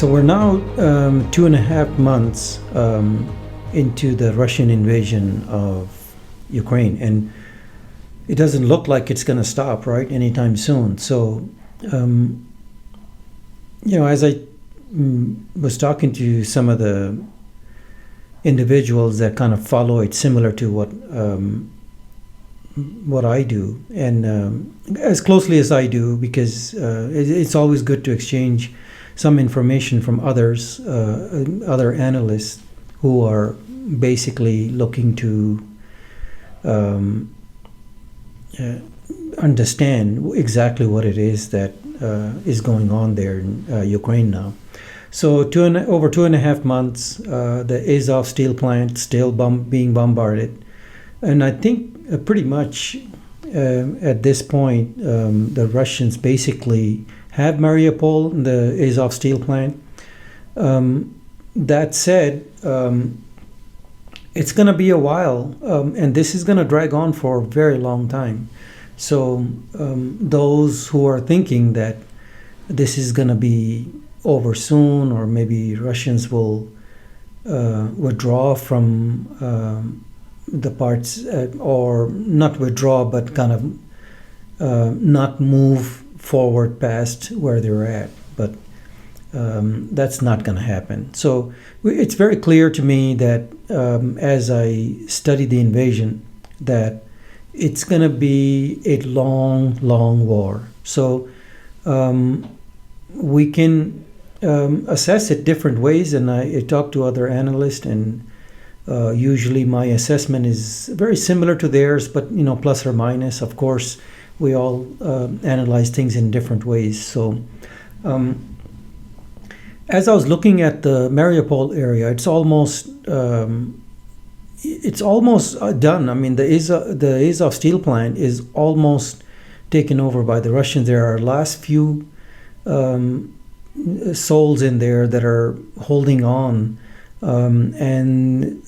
So we're now 2.5 months into the Russian invasion of Ukraine, and it doesn't look like it's going to stop anytime soon. So, as I was talking to some of the individuals that kind of follow it, similar to what I do, and as closely as I do, because it's always good to exchange some information from others, other analysts who are basically looking to understand exactly what it is that is going on there in Ukraine now. So over 2.5 months, the Azov steel plant still being bombarded. And I think pretty much at this point, the Russians basically have Mariupol, the Azov steel plant. That said, it's going to be a while, and this is going to drag on for a very long time. So those who are thinking that this is going to be over soon, or maybe Russians will withdraw from the parts, or not withdraw, but kind of not move forward past where they're at. But that's not going to happen. So it's very clear to me that as I study the invasion, that it's going to be a long, long war. So we can assess it different ways, and I talk to other analysts, and usually my assessment is very similar to theirs, but plus or minus. Of course, we all analyze things in different ways. So as I was looking at the Mariupol area, it's almost done. I mean, the Azov steel plant is almost taken over by the Russians. There are last few souls in there that are holding on, and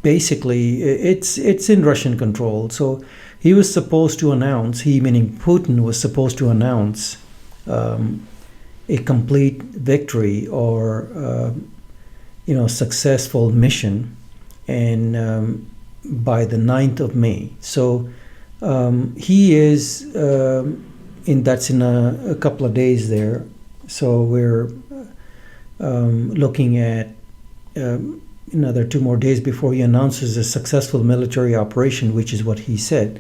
basically it's in Russian control. So he was supposed to announce, meaning Putin was supposed to announce a complete victory or successful mission, and by the 9th of May. So he is that's in a couple of days there. So we're looking at another 2 more days before he announces a successful military operation, which is what he said.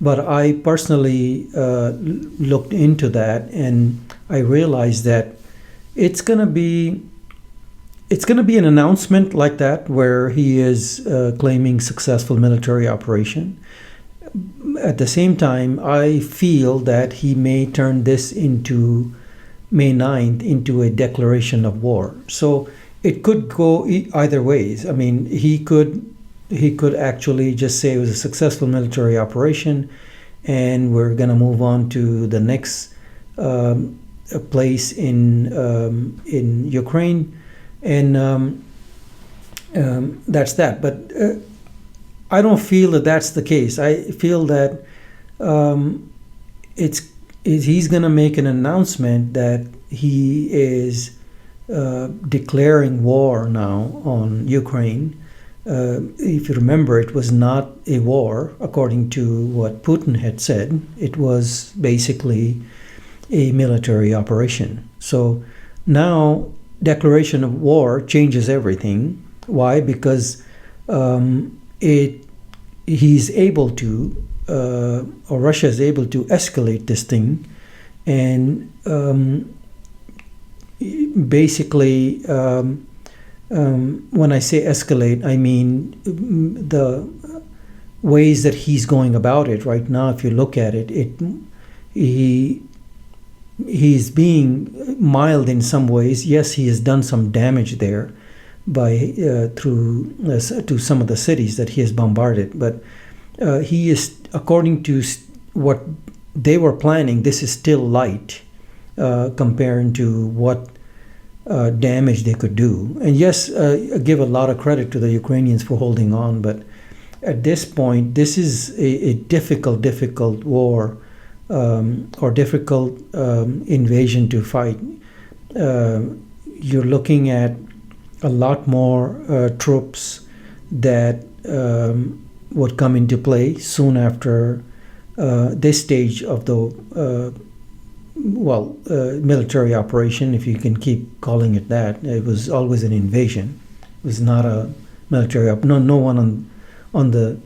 But I personally looked into that, and I realized that it's going to be an announcement like that, where he is claiming successful military operation. At the same time, I feel that he may turn this into May 9th into a declaration of war. So it could go either ways. I mean, he could actually just say it was a successful military operation, and we're going to move on to the next place in Ukraine, and that's that. But I don't feel that that's the case. I feel that he's going to make an announcement that he is declaring war now on Ukraine. If you remember, it was not a war, according to what Putin had said. It was basically a military operation. So now declaration of war changes everything. Why? Because he's able to, or Russia is able to escalate this thing, and basically, when I say escalate, I mean the ways that he's going about it right now. If you look at it, he's being mild in some ways. Yes, he has done some damage there through to some of the cities that he has bombarded, but he is, according to what they were planning, this is still light compared to what damage they could do. And yes, I give a lot of credit to the Ukrainians for holding on, but at this point, this is a difficult war or difficult invasion to fight. you're looking at a lot more troops that would come into play soon after this stage of the military operation, if you can keep calling it that. It was always an invasion. It was not a military no one on the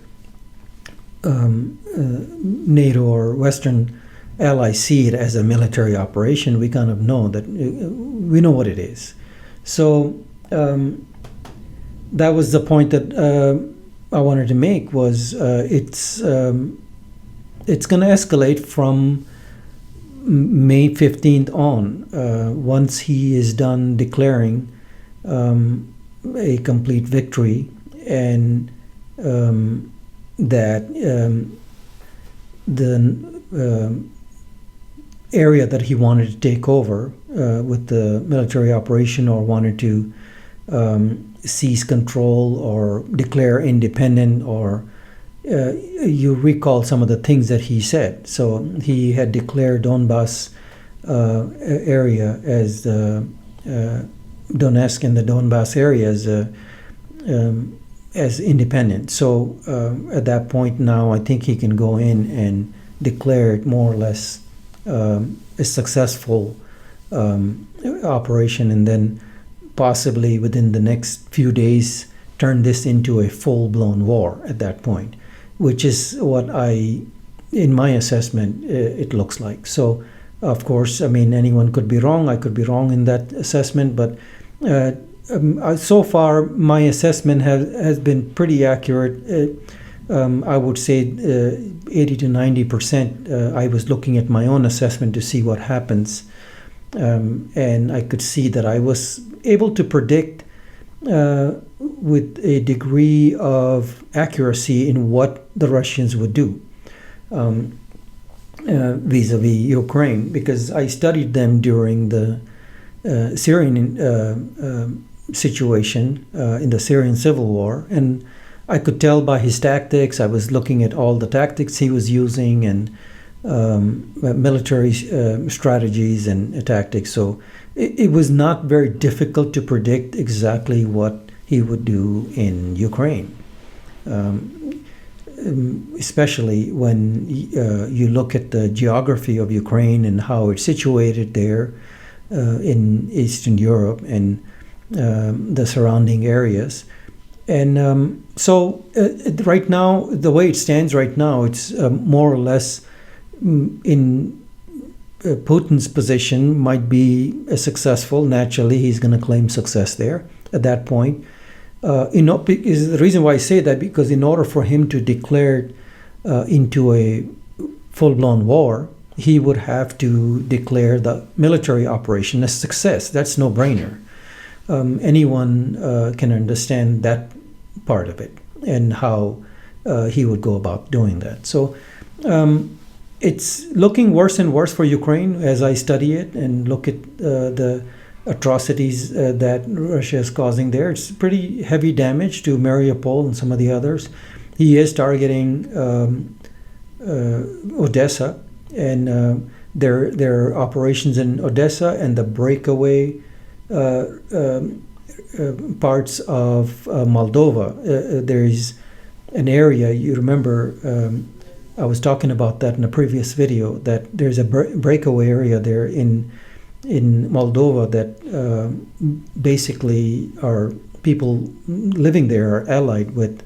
NATO or Western allies see it as a military operation. We kind of know that we know what it is. So that was the point that I wanted to make was it's going to escalate from May 15th on, once he is done declaring a complete victory, and that the area that he wanted to take over with the military operation, or wanted to seize control or declare independent, or you recall some of the things that he said. So he had declared Donbass area as Donetsk and the Donbass area as independent. So at that point now, I think he can go in and declare it more or less a successful operation, and then possibly within the next few days turn this into a full-blown war at that point, which is what in my assessment, it looks like. So, of course, I mean, anyone could be wrong. I could be wrong in that assessment, but so far my assessment has been pretty accurate. I would say 80 to 90%. I was looking at my own assessment to see what happens, and I could see that I was able to predict with a degree of accuracy in what the Russians would do vis-a-vis Ukraine, because I studied them during the Syrian situation in the Syrian civil war, and I could tell by his tactics. I was looking at all the tactics he was using, and military strategies and tactics. So it was not very difficult to predict exactly what he would do in Ukraine, especially when you look at the geography of Ukraine and how it's situated there in Eastern Europe and the surrounding areas. And so right now, the way it stands right now, it's more or less in Putin's position might be successful. Naturally, he's going to claim success there at that point. Is the reason why I say that, because in order for him to declare into a full-blown war, he would have to declare the military operation a success. That's no-brainer. Anyone can understand that part of it and how he would go about doing that. So it's looking worse and worse for Ukraine as I study it and look at the atrocities that Russia is causing there. It's pretty heavy damage to Mariupol and some of the others. He is targeting Odessa and their operations in Odessa and the breakaway parts of Moldova. There is an area, you remember, I was talking about that in a previous video, that there's a breakaway area there in Moldova that basically are people living there are allied with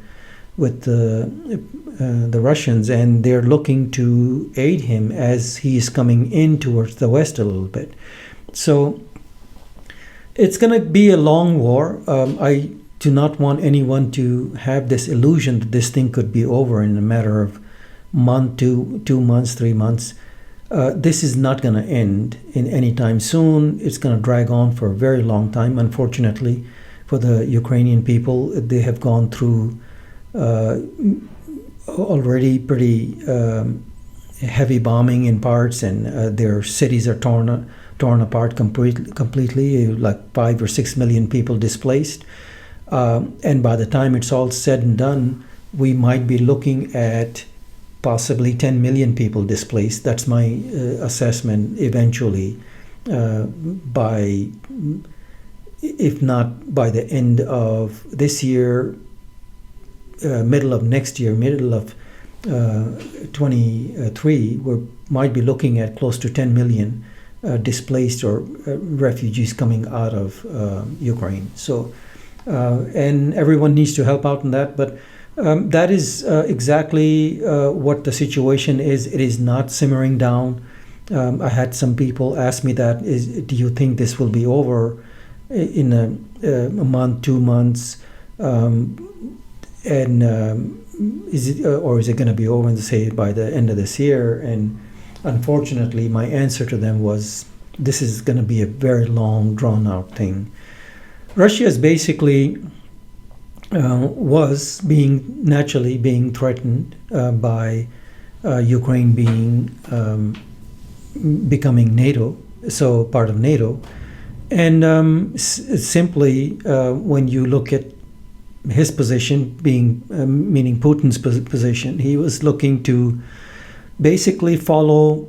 the Russians, and they're looking to aid him as he's coming in towards the west a little bit. So it's going to be a long war. I do not want anyone to have this illusion that this thing could be over in a matter of month, 2 months, 3 months. This is not going to end in any time soon. It's going to drag on for a very long time. Unfortunately, for the Ukrainian people, they have gone through already pretty heavy bombing in parts, and their cities are torn apart completely, like 5 or 6 million people displaced. And by the time it's all said and done, we might be looking at possibly 10 million people displaced. That's my assessment eventually, by, if not by the end of this year, middle of next year, middle of 23, we might be looking at close to 10 million displaced or refugees coming out of Ukraine. So, and everyone needs to help out in that. But that is exactly what the situation is. It is not simmering down. I had some people ask me that, do you think this will be over in a month, 2 months? Is it going to be over, say, by the end of this year? And unfortunately, my answer to them was, this is going to be a very long, drawn-out thing. Russia is basically was naturally being threatened by Ukraine becoming NATO, so part of NATO. And simply, when you look at his position meaning Putin's position, he was looking to basically follow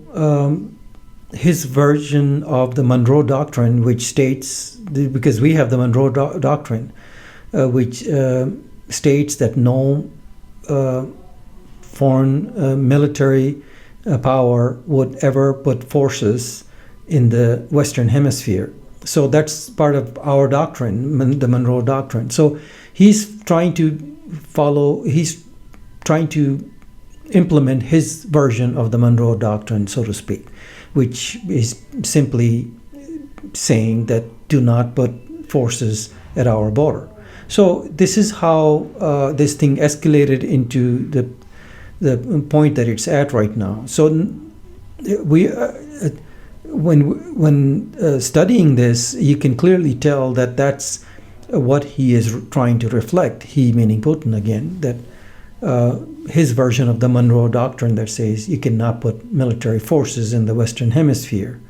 his version of the Monroe Doctrine, which states, because we have the Monroe Doctrine, which states that no foreign military power would ever put forces in the Western Hemisphere. So that's part of our doctrine, the Monroe Doctrine. So he's trying to implement his version of the Monroe Doctrine, so to speak, which is simply saying that do not put forces at our border. So this is how this thing escalated into the point that it's at right now. So we, when studying this, you can clearly tell that that's what he is trying to reflect. He, meaning Putin again, that his version of the Monroe Doctrine that says you cannot put military forces in the Western Hemisphere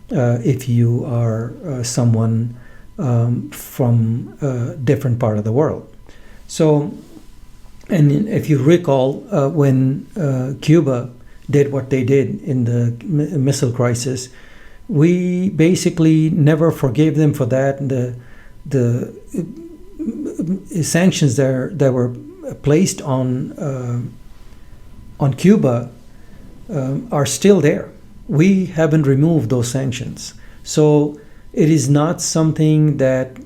if you are someone from a different part of the world. So, and if you recall, when Cuba did what they did in the missile crisis, we basically never forgave them for that. The sanctions that were placed on Cuba are still there. We haven't removed those sanctions. So it is not something that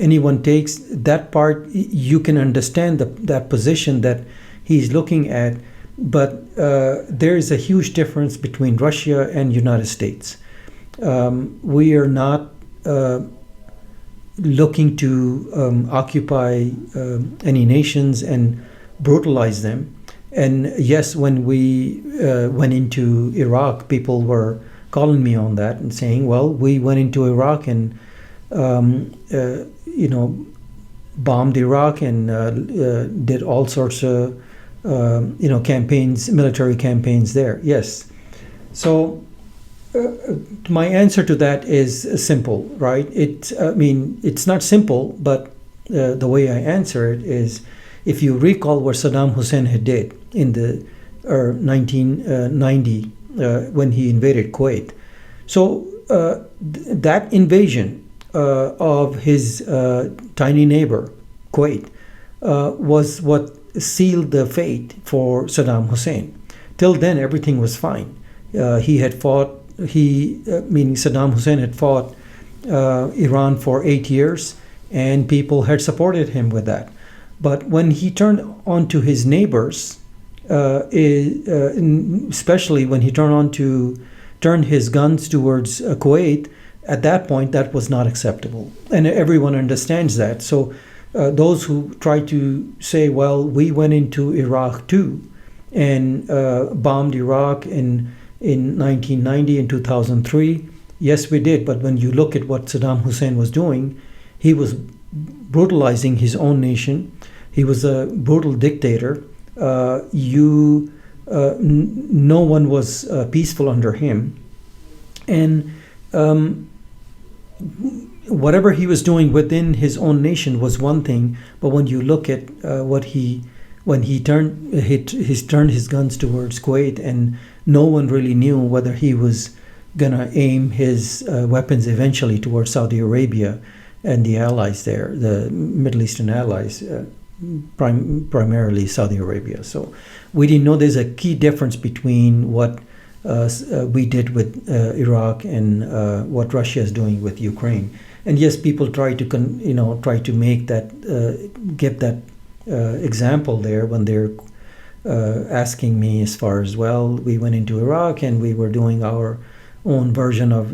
anyone takes. That part, you can understand that position that he's looking at, but there is a huge difference between Russia and United States. We are not looking to occupy any nations and brutalize them. And yes, when we went into Iraq, people were calling me on that and saying, well, we went into Iraq and bombed Iraq and did all sorts of campaigns, military campaigns there. Yes. So my answer to that is simple, right? It's not simple, but the way I answer it is, if you recall what Saddam Hussein had did in the 1990 when he invaded Kuwait. So that invasion of his tiny neighbor, Kuwait, was what sealed the fate for Saddam Hussein. Till then, everything was fine. Saddam Hussein had fought Iran for 8 years, and people had supported him with that. But when he turned on to his neighbors, especially when he turned his guns towards Kuwait, at that point, that was not acceptable. And everyone understands that. So those who try to say, well, we went into Iraq too and bombed Iraq in 1990 and 2003, yes, we did. But when you look at what Saddam Hussein was doing, he was brutalizing his own nation. He was a brutal dictator. No one was peaceful under him. And whatever he was doing within his own nation was one thing, but when you look at when he turned his guns towards Kuwait, and no one really knew whether he was gonna aim his weapons eventually towards Saudi Arabia and the allies there, the Middle Eastern allies, primarily Saudi Arabia. So we didn't know there's a key difference between what we did with Iraq and what Russia is doing with Ukraine. And yes, people try to try to make that give that example there when they're asking me as far as, well, we went into Iraq and we were doing our own version of.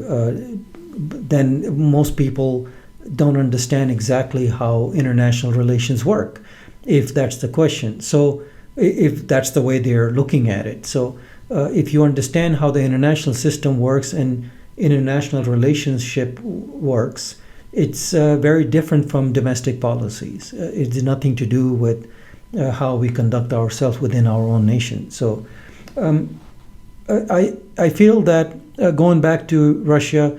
Then most people don't understand exactly how international relations work, if that's the question. So if that's the way they're looking at it. So if you understand how the international system works and international relationship works, it's very different from domestic policies. It's nothing to do with how we conduct ourselves within our own nation. So I feel that going back to Russia,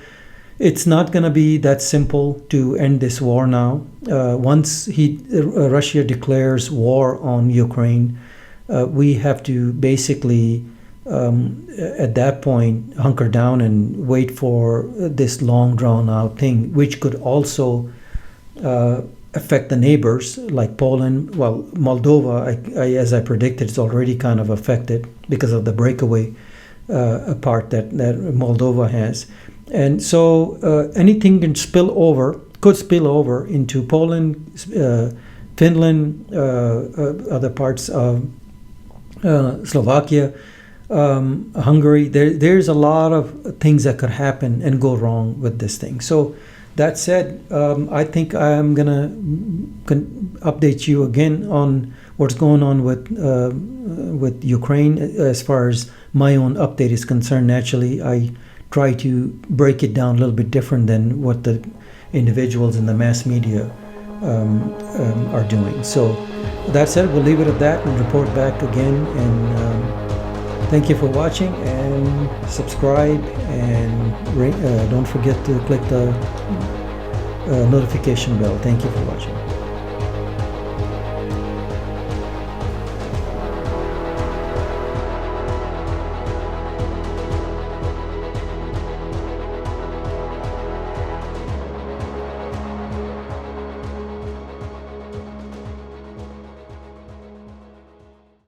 it's not going to be that simple to end this war now. Once Russia declares war on Ukraine, we have to basically, at that point, hunker down and wait for this long drawn-out thing, which could also affect the neighbors like Poland. Well, Moldova, as I predicted, is already kind of affected because of the breakaway part that Moldova has. And so anything could spill over into Poland, Finland, other parts of Slovakia, Hungary. There's a lot of things that could happen and go wrong with this thing. So that said, I think I'm going to update you again on what's going on with Ukraine. As far as my own update is concerned, naturally, I try to break it down a little bit different than what the individuals in the mass media are doing. So that said, we'll leave it at that and report back again. And thank you for watching, and subscribe, and don't forget to click the notification bell. Thank you for watching.